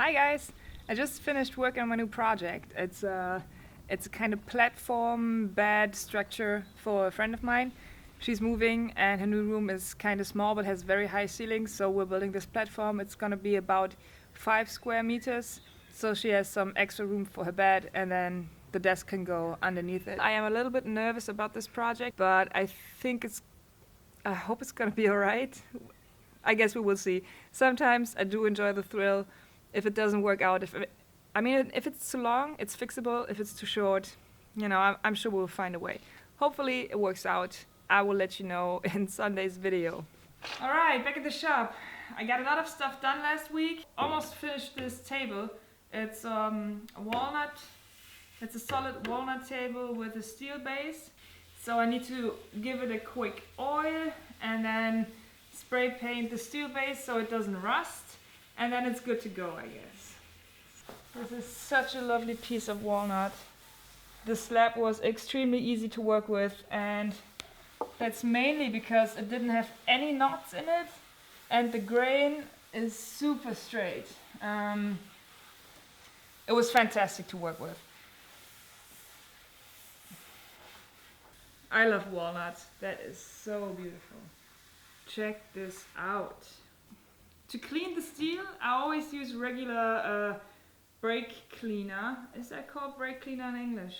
Hi guys! I just finished working on my new project. It's a kind of platform bed structure for a friend of mine. She's moving and her new room is kind of small but has very high ceilings, so we're building this platform. It's gonna be about 5 square meters, so she has some extra room for her bed and then the desk can go underneath it. I am a little bit nervous about this project, but I hope it's gonna be alright. I guess we will see. Sometimes I do enjoy the thrill. If it doesn't work out, if it's too long, it's fixable. If it's too short, I'm sure we'll find a way. Hopefully it works out. I will let you know in Sunday's video. All right, back at the shop. I got a lot of stuff done last week. Almost finished this table. It's a walnut. It's a solid walnut table with a steel base. So I need to give it a quick oil and then spray paint the steel base so it doesn't rust. And then it's good to go, I guess. This is such a lovely piece of walnut. The slab was extremely easy to work with, and that's mainly because it didn't have any knots in it, and the grain is super straight. It was fantastic to work with. I love walnuts. That is so beautiful. Check this out. To clean the steel, I always use regular brake cleaner. Is that called brake cleaner in English?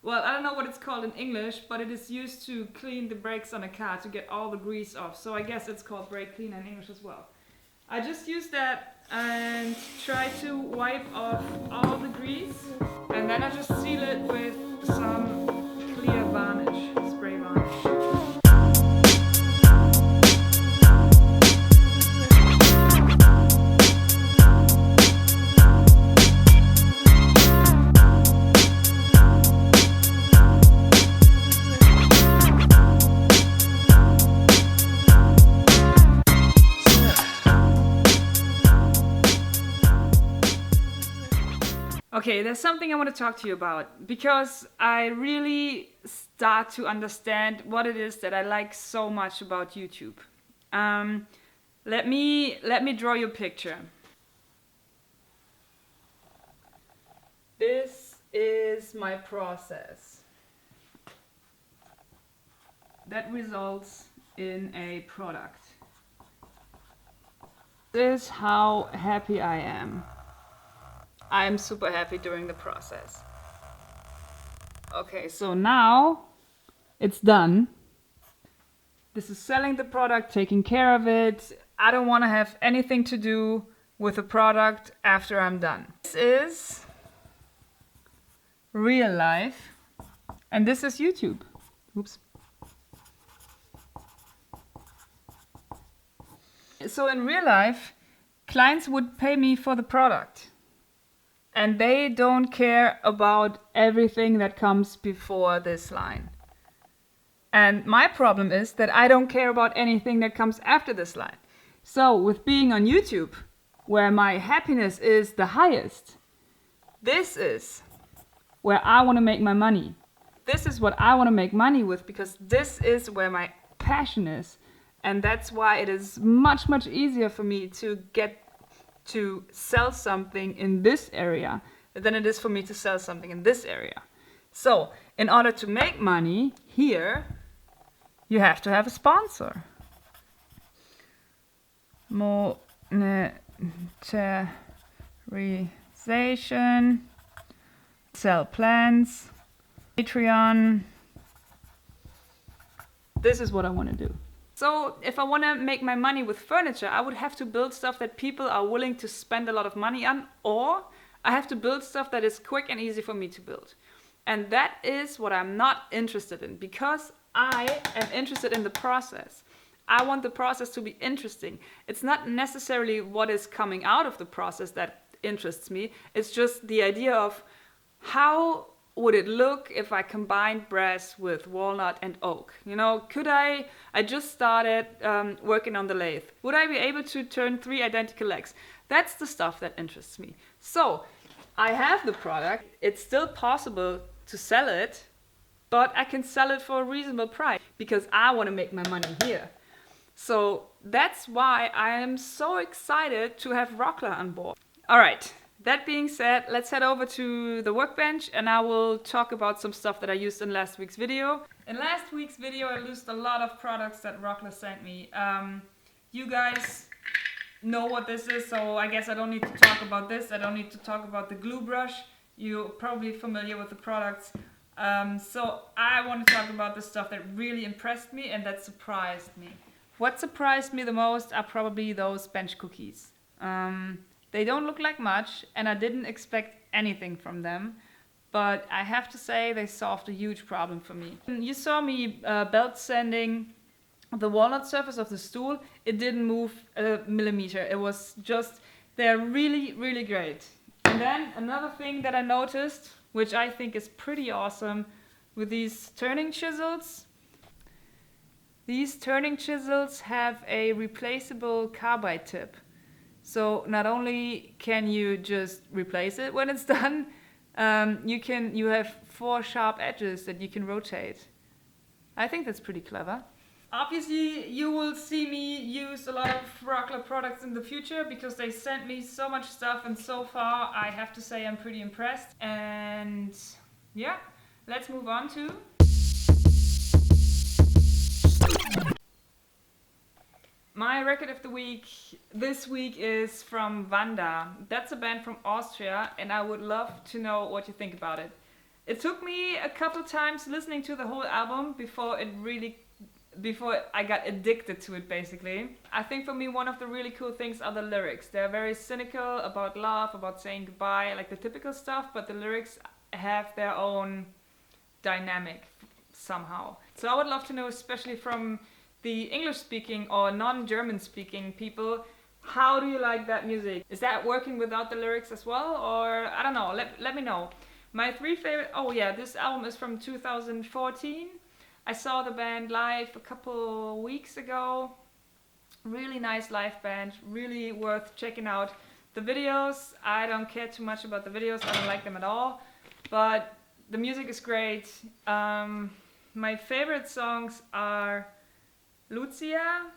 Well, I don't know what it's called in English, but it is used to clean the brakes on a car to get all the grease off. So I guess it's called brake cleaner in English as well. I just use that and try to wipe off all the grease. And then I just seal it with some clear varnish, spray varnish. Okay, there's something I want to talk to you about because I really start to understand what it is that I like so much about YouTube. Let me draw you a picture. This is my process that results in a product. This is how happy I am. I'm super happy during the process. Okay, so now it's done. This is selling the product, taking care of it. I don't want to have anything to do with the product after I'm done. This is real life, and this is YouTube. Oops. So in real life, clients would pay me for the product. And they don't care about everything that comes before this line. And my problem is that I don't care about anything that comes after this line. So with being on YouTube, where my happiness is the highest, this is where I want to make my money. This is what I want to make money with because this is where my passion is. And that's why it is much, much easier for me to get to sell something in this area than it is for me to sell something in this area. So, in order to make money here, you have to have a sponsor. Monetization, sell plans, Patreon. This is what I want to do. So if I want to make my money with furniture, I would have to build stuff that people are willing to spend a lot of money on, or I have to build stuff that is quick and easy for me to build. And that is what I'm not interested in because I am interested in the process. I want the process to be interesting. It's not necessarily what is coming out of the process that interests me. It's just the idea of how would it look if I combined brass with walnut and oak? I just started working on the lathe. Would I be able to turn 3 identical legs? That's the stuff that interests me. So I have the product. It's still possible to sell it, but I can sell it for a reasonable price because I want to make my money here. So that's why I am so excited to have Rockler on board. All right, that being said, let's head over to the workbench and I will talk about some stuff that I used in last week's video. In last week's video, I used a lot of products that Rockler sent me. You guys know what this is, so I guess I don't need to talk about this. I don't need to talk about the glue brush. You're probably familiar with the products. So I want to talk about the stuff that really impressed me and that surprised me. What surprised me the most are probably those bench cookies. They don't look like much and I didn't expect anything from them, but I have to say they solved a huge problem for me. You saw me belt sanding the walnut surface of the stool. It didn't move a millimeter. It was just, they're really, really great. And then another thing that I noticed, which I think is pretty awesome, with these turning chisels. These turning chisels have a replaceable carbide tip. So not only can you just replace it when it's done, you have 4 sharp edges that you can rotate. I think that's pretty clever. Obviously, you will see me use a lot of Rockler products in the future because they sent me so much stuff, and so far I have to say I'm pretty impressed. And yeah, let's move on to my record of the week. This week is from Wanda. That's a band from Austria, and I would love to know what you think about it. It took me a couple times listening to the whole album before I got addicted to it, basically. I think for me one of the really cool things are the lyrics. They're very cynical about love, about saying goodbye, like the typical stuff, but the lyrics have their own dynamic somehow. So I would love to know, especially from the English-speaking or non-German-speaking people, how do you like that music? Is that working without the lyrics as well? Or, I don't know, let me know. My 3 favorite, oh yeah, this album is from 2014. I saw the band live a couple weeks ago. Really nice live band, really worth checking out. The videos, I don't care too much about the videos, I don't like them at all. But the music is great. My favorite songs are Lucia,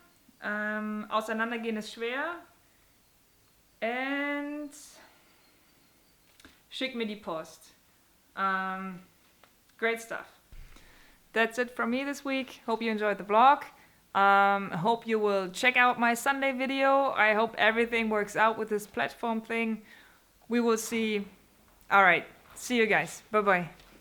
Auseinandergehen ist schwer, and Schick mir die Post. Great stuff. That's it from me this week. Hope you enjoyed the vlog. Hope you will check out my Sunday video. I hope everything works out with this platform thing. We will see. Alright, see you guys. Bye bye.